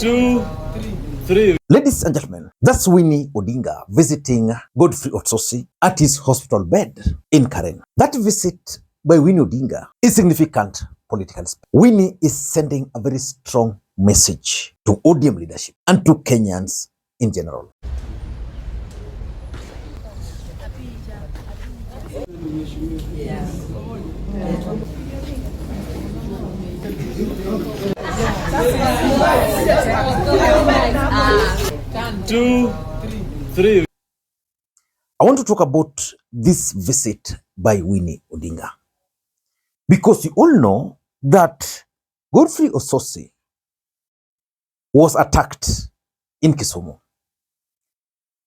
2, 3. Ladies and gentlemen, that's Winnie Odinga visiting Godfrey Osotsi at his hospital bed in Karen. That visit by Winnie Odinga is significant political space. Winnie is sending a very strong message to ODM leadership and to Kenyans in general. Two, three. I want to talk about this visit by Winnie Odinga, because you all know that Godfrey Osotsi was attacked in Kisumu.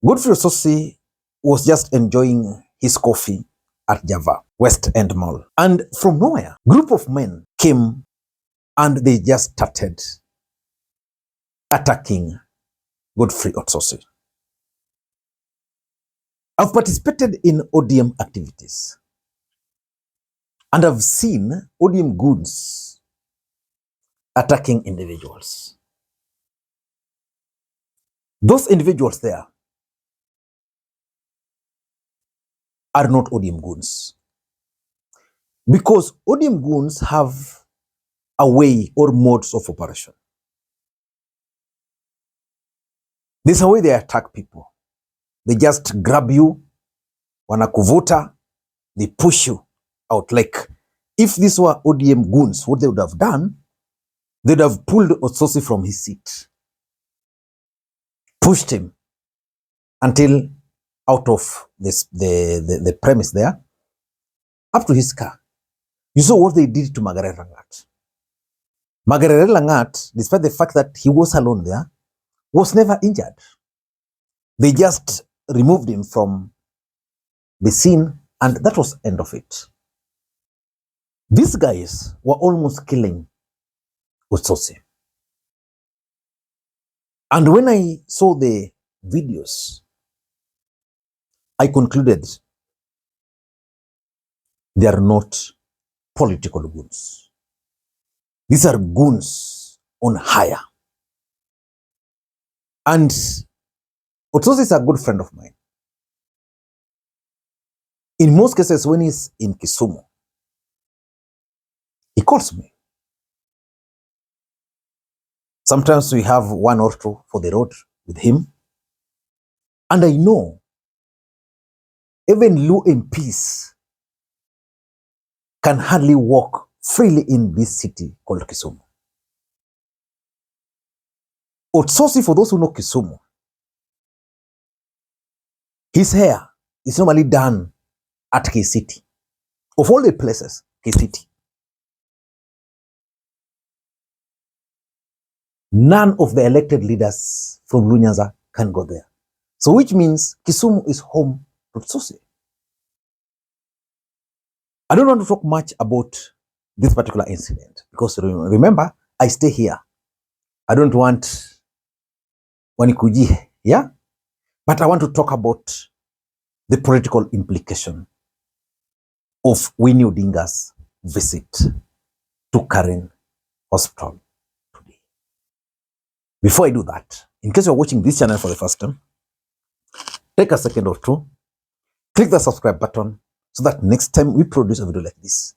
Godfrey Osotsi was just enjoying his coffee at Java West End Mall, and from nowhere, a group of men came and they just started attacking Godfrey Osotsi. I've participated in ODM activities and I've seen ODM goons attacking individuals. Those individuals there are not ODM goons, because ODM goons have a way or modes of operation. There's a way they attack people. They just grab you, wanakuvuta, they push you out. Like, if these were ODM goons, what they would have done, they'd have pulled Osotsi from his seat, pushed him until out of the premise there, up to his car. You saw what they did to Margaret Langat. Margaret Langat, despite the fact that he was alone there, was never injured. They just removed him from the scene and that was the end of it. These guys were almost killing Osotsi. And when I saw the videos, I concluded they are not political goons. These are goons on hire. And Osotsi is a good friend of mine. In most cases, when he's in Kisumu, he calls me. Sometimes we have one or two for the road with him. And I know even Luhya MPs can hardly walk freely in this city called Kisumu. Osotsi, for those who know Kisumu, his hair is normally done at KCT. Of all the places, KCT. None of the elected leaders from Luhya can go there. So which means Kisumu is home to Osotsi. I don't want to talk much about this particular incident because remember, I stay here. I don't want Wanikujie, yeah? But I want to talk about the political implication of Winnie Odinga's visit to Karen Hospital today. Before I do that, in case you're watching this channel for the first time, take a second or two, click the subscribe button so that next time we produce a video like this,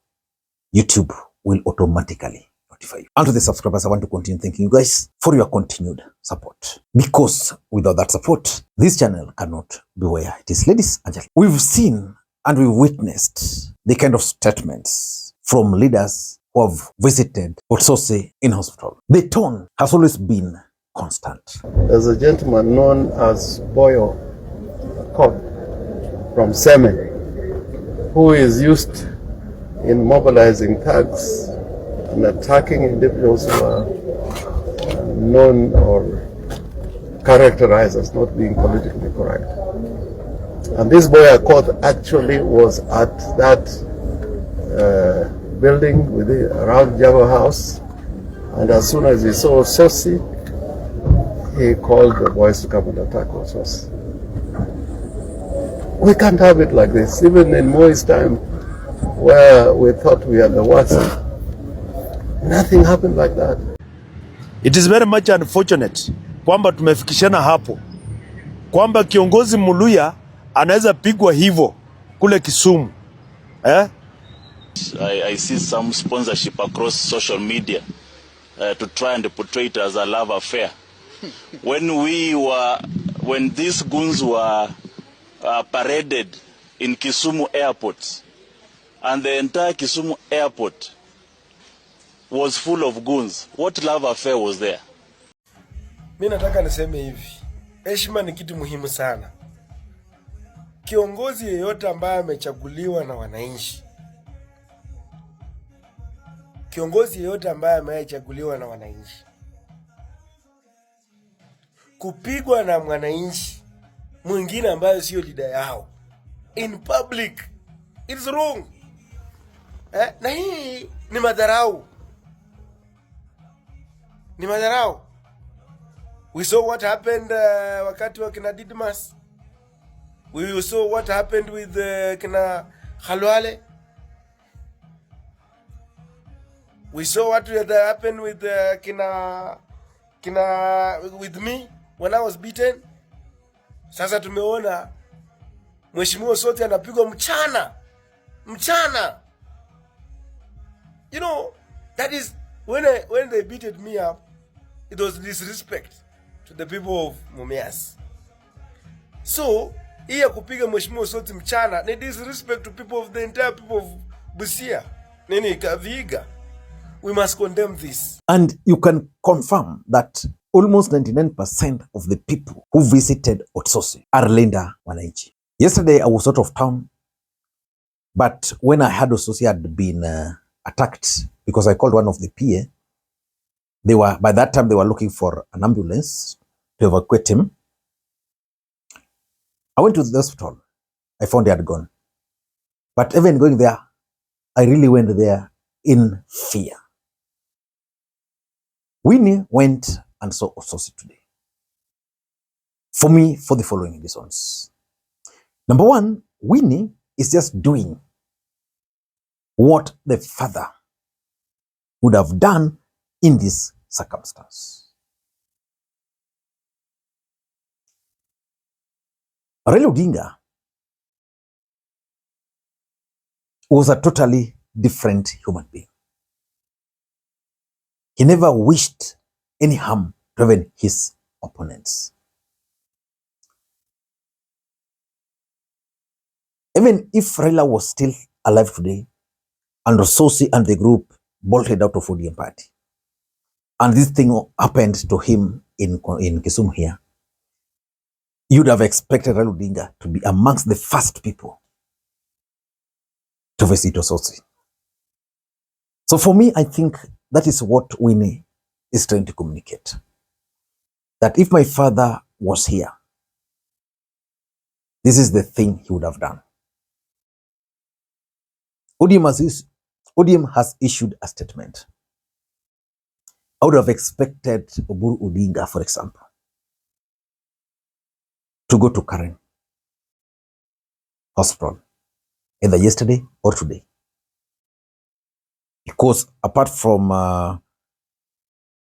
YouTube will automatically notify you. And to the subscribers, I want to continue thanking you guys for your continued support. Because without that support, this channel cannot be where it is. Ladies and gentlemen, we've seen and we've witnessed the kind of statements from leaders who have visited Osotsi in hospital. The tone has always been constant. There's a gentleman known as Boyo Cobb from Semen, who is used in mobilizing thugs and attacking individuals who are known or characterized as not being politically correct. And this Boyo Cobb actually was at that building around Java House, and as soon as he saw Osotsi, he called the boys to come and attack Osotsi. We can't have it like this. Even in Moi's time, where we thought we had the worst, nothing happened like that. It is very much unfortunate kwamba tumefikishana hapo kwamba kiongozi Luhya anaweza pigwa hivyo kule Kisumu. I see some sponsorship across social media to try and portray it as a love affair. When these goons were paraded in Kisumu airport, and the entire Kisumu airport was full of goons, what love affair was there? Mimi nataka niseme hivi, heshima ni kitu muhimu sana. Kiongozi yeyote ambaye amechaguliwa na wananchi, kupigwa na mwananchi mwingine ambaye sio leader yao in public, it's wrong. Na hii ni madharau. We saw what happened wakati wa kina Didmas. We saw what happened with kina Khalwale. We saw what happened with with me when I was beaten. Sasa tumeona Mheshimiwa Osotsi anapigwa mchana. You know, that is when they beated me up, it was disrespect to the people of Mumias. So, iya kupiga Mheshimiwa Osotsi mchana ni disrespect to people of the entire people of Busia. Kaviga. We must condemn this. And you can confirm that almost 99% of the people who visited Osotsi are Linda Wananchi. Yesterday, I was out of town, but when I heard Osotsi had been attacked, because I called one of the PA, by that time, they were looking for an ambulance to evacuate him. I went to the hospital. I found he had gone. But even going there, I really went there in fear. Winnie went and saw Osotsi today. For me, for the following reasons. Number one, Winnie is just doing what the father would have done in this circumstance. Raila Odinga was a totally different human being. He never wished any harm to even his opponents. Even if Raila was still alive today, and Osotsi and the group bolted out of ODM party, and this thing happened to him in Kisumu here, you'd have expected Raila Odinga to be amongst the first people to visit Osotsi. So for me, I think that is what Winnie is trying to communicate. That if my father was here, this is the thing he would have done. ODM has issued a statement. I would have expected Oburu Odinga, for example, to go to Karen Hospital either yesterday or today. Because apart from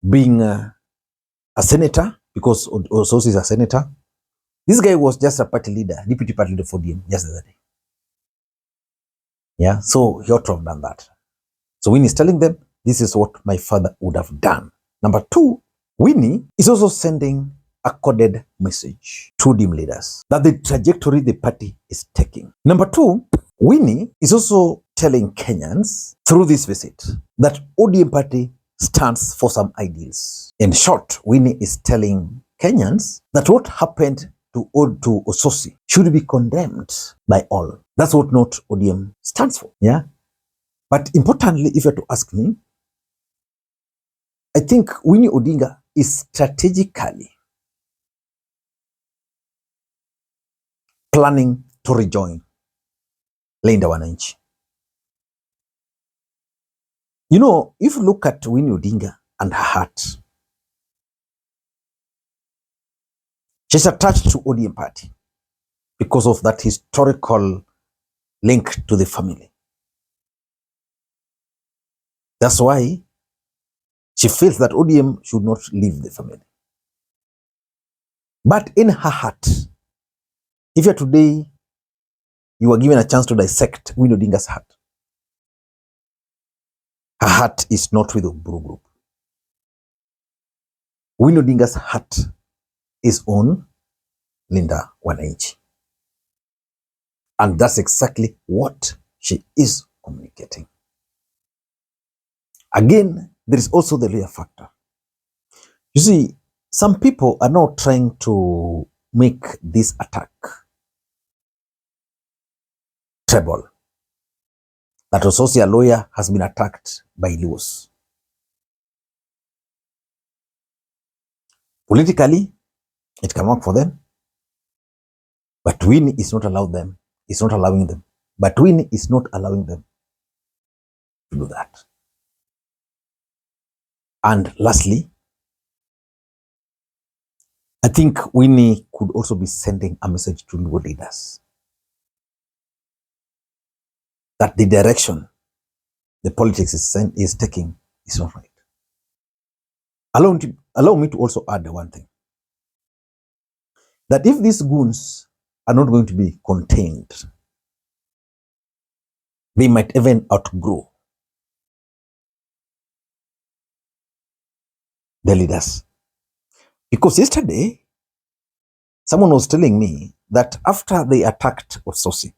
being a senator, because Osotsi is a senator, this guy was just a party leader, deputy party leader for ODM just the other day. Yeah, so he ought to have done that. So Winnie is telling them, this is what my father would have done. Number two, Winnie is also sending a coded message to ODM leaders that the trajectory the party is taking. Number two, Winnie is also telling Kenyans through this visit that ODM party stands for some ideals. In short, Winnie is telling Kenyans that what happened to Osotsi should be condemned by all. That's what not ODM stands for. Yeah. But importantly, if you have to ask me, I think Winnie Odinga is strategically planning to rejoin Linda Wananchi. You know, if you look at Winnie Odinga and her heart, she's attached to ODM party because of that historical link to the family. That's why She feels that ODM should not leave the family. But in her heart, if you're today, you are given a chance to dissect Winnie Odinga's heart. Her heart is not with the Oburu group. Winnie Odinga's heart is on Linda Wananchi. And that's exactly what she is communicating. Again, there is also the Luhya factor. You see, some people are now trying to make this attack treble. That Osotsi, a lawyer, has been attacked by Luos. Politically, it can work for them, but Winnie is not allowing them. It's not allowing them. But Winnie is not allowing them to do that. And lastly, I think Winnie could also be sending a message to new leaders that the direction the politics is taking is not right. Allow me to also add one thing. That if these goons are not going to be contained, they might even outgrow the leaders. Because yesterday, someone was telling me that after they attacked Osotsi,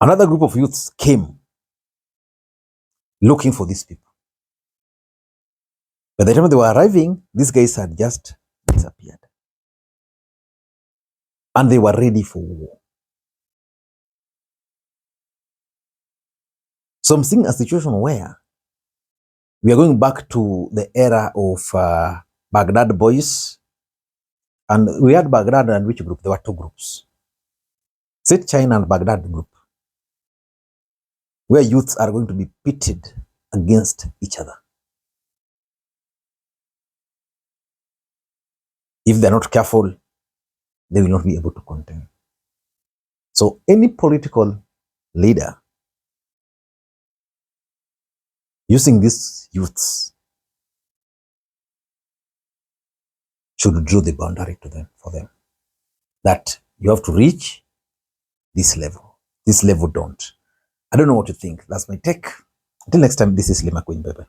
another group of youths came looking for these people. By the time they were arriving, these guys had just disappeared. And they were ready for war. So I'm seeing a situation where we are going back to the era of Baghdad boys. And we had Baghdad and which group? There were two groups. Sit China and Baghdad group, where youths are going to be pitted against each other. If they're not careful, they will not be able to contain. So any political leader using these youths should draw the boundary to them, for them. That you have to reach this level. This level don't. I don't know what you think. That's my take. Until next time, this is Makwiny. Bye-bye.